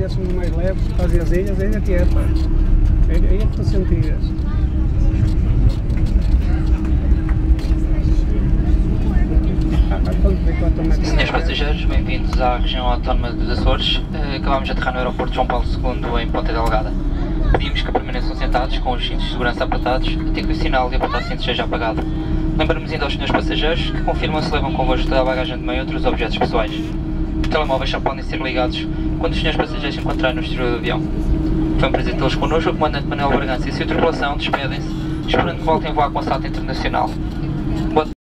ilhas são mais leves, fazem as ilhas, é que é, pá. Aí é que tu sentias. Senhores passageiros, bem-vindos à região autónoma dos Açores. Acabámos de aterrar no aeroporto João Paulo II em Ponta Delgada. Pedimos que permaneçam sentados com os cintos de segurança apertados até que o sinal de apertar cintos seja apagado. Lembramos ainda aos senhores passageiros que confirmam se levam convosco toda a bagagem de meio e outros objetos pessoais. Os telemóveis só podem ser ligados quando os senhores passageiros se encontrarem no exterior do avião. Foi um prazer tê-los connosco. O comandante Manuel Bragança e a sua tripulação despedem-se, esperando que voltem a voar com o assalto internacional.